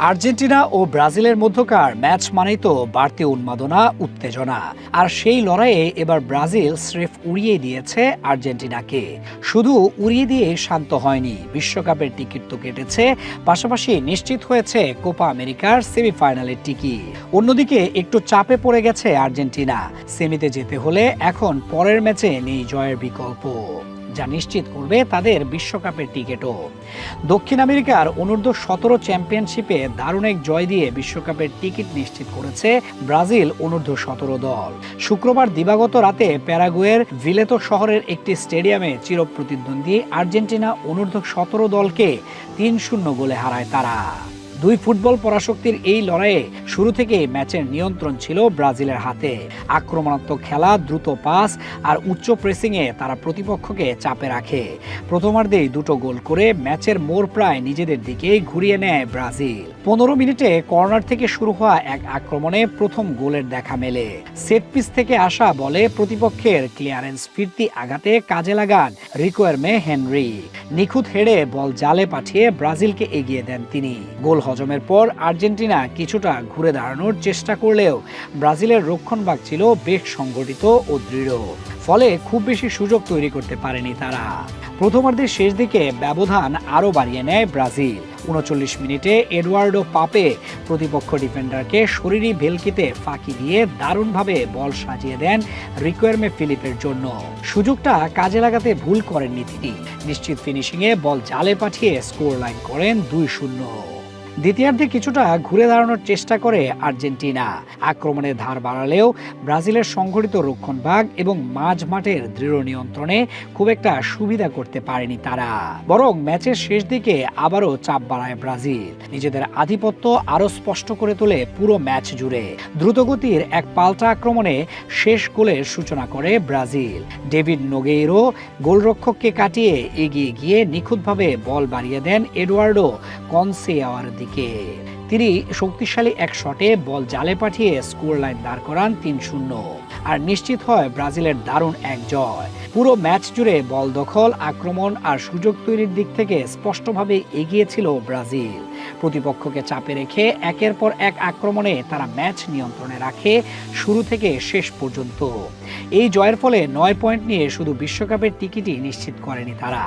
Argentina ও ব্রাজিলের মধ্যকার match মানেই তো বাড়তি উন্মাদনা, উত্তেজনা। আর সেই লড়াইয়ে এবার ব্রাজিল স্রেফ উড়িয়ে দিয়েছে আর্জেন্টিনাকে। শুধু উড়িয়ে দিয়ে শান্ত হয়নি, বিশ্বকাপের টিকিট তো কেটেছে, পাশাপাশি নিশ্চিত হয়েছে কোপা আমেরিকার সেমিফাইনালের টিকিট। অন্যদিকে একটু চাপে পড়ে গেছে আর্জেন্টিনা। সেমিতে যেতে হলে এখন পরের ম্যাচে নেই জয়ের বিকল্প, যা নিশ্চিত করবে তাদের বিশ্বকাপের টিকিটও। দক্ষিণ আমেরিকার অনূর্ধ্ব-17 চ্যাম্পিয়নশিপে দারুণ এক জয় দিয়ে বিশ্বকাপের টিকিট নিশ্চিত করেছে ব্রাজিল অনূর্ধ্ব-17 দল। শুক্রবার দিবাগত রাতে প্যারাগুয়ের ভিলেতো শহরের একটি স্টেডিয়ামে চিরপ্রতিদ্বন্দ্বী আর্জেন্টিনা অনূর্ধ্ব-17 দলকে 3-0 গোলে হারায় তারা। দুই ফুটবল পরাশক্তির এই লড়াইয়ে শুরু থেকে ম্যাচের নিয়ন্ত্রণ ছিল ব্রাজিলের হাতে। আক্রমণাত্মক খেলা, দ্রুত পাস আর উচ্চ প্রেসিংয়ে তারা প্রতিপক্ষকে চাপে রাখে। প্রথমার্ধেই দুটো গোল করে ম্যাচের মোড় প্রায় নিজেদের দিকেই ঘুরিয়ে নেয় ব্রাজিল। 15 মিনিটে কর্নার থেকে শুরু হওয়া এক আক্রমণে প্রথম গোলের দেখা মেলে। সেট পিস থেকে আসা বলে প্রতিপক্ষের ক্লিয়ারেন্স ফিরতি আঘাতে কাজে লাগান রিকোয়ারমে হেনরি। নিখুঁত হেডে বল জালে পাঠিয়ে ব্রাজিলকে এগিয়ে দেন তিনি। গোল হজমের পর আর্জেন্টিনা কিছুটা ঘুরে দাঁড়ানোর চেষ্টা করলেও ব্রাজিলের রক্ষণভাগ ছিল বেশ সংগঠিত ও দৃঢ়, ফলে খুব বেশি সুযোগ তৈরি করতে পারেনি তারা। প্রথমার্ধের শেষ দিকে ব্যবধান আরও বাড়িয়ে নেয় ব্রাজিল। 39 মিনিটে এডুয়ার্ডো পাপে প্রতিপক্ষ ডিফেন্ডারকে শরীরী ভেলকিতে ফাঁকি দিয়ে দারুণভাবে বল সাজিয়ে দেন রিকোয়ারমে ফিলিপের জন্য। সুযোগটা কাজে লাগাতে ভুল করেননি তিনি। নিশ্চিত ফিনিশিংয়ে বল জালে পাঠিয়ে স্কোর লাইন করেন 2-0। দ্বিতীয়ার্ধে কিছুটা ঘুরে দাঁড়ানোর চেষ্টা করে আর্জেন্টিনা। আক্রমণের ধার বাড়ালেও ব্রাজিলের সংগঠিত রক্ষণভাগ এবং মাঝ মাঠের দৃঢ় নিয়ন্ত্রণে খুব একটা সুবিধা করতে পারেনি তারা। বরং ম্যাচের শেষ দিকে আবারও চাপ বাড়ায় ব্রাজিল। নিজেদের আধিপত্য আরও স্পষ্ট করে তোলে পুরো ম্যাচ জুড়ে। দ্রুতগতির এক পাল্টা আক্রমণে শেষ গোলের সূচনা করে ব্রাজিল। ডেভিড নোগেইরো গোলরক্ষককে কাটিয়ে এগিয়ে গিয়ে নিখুঁতভাবে বল বাড়িয়ে দেন এডুয়ার্ডো কনসেয়াওয়ার দিকে। তিনি শক্তিশালী এক শটে বল জালে পাঠিয়ে স্কোর লাইন দাঁড় করান 3-0। আর নিশ্চিত হয় ব্রাজিলের দারুণ এক জয়। পুরো ম্যাচ জুড়ে বল দখল, আক্রমণ আর সুযোগ তৈরির দিক থেকে স্পষ্টভাবে এগিয়ে ছিল ব্রাজিল। প্রতিপক্ষকে চাপে রেখে একের পর এক আক্রমণে তারা ম্যাচ নিয়ন্ত্রণে রাখে শুরু থেকে শেষ পর্যন্ত। এই জয়ের ফলে 9 পয়েন্ট নিয়ে শুধু বিশ্বকাপের টিকিটই নিশ্চিত করেনি তারা,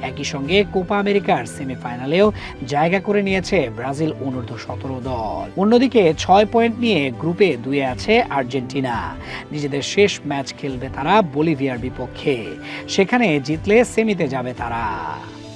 একই সঙ্গে কোপা আমেরিকার সেমিফাইনালেও জায়গা করে নিয়েছে ব্রাজিল অনূর্ধ্ব-17 দল। অন্যদিকে 6 পয়েন্ট নিয়ে গ্রুপে 2 আছে আর্জেন্টিনা। নিজেদের শেষ ম্যাচ খেলবে তারা বলিভিয়ার বিপক্ষে। সেখানে জিতলে সেমিতে যাবে তারা।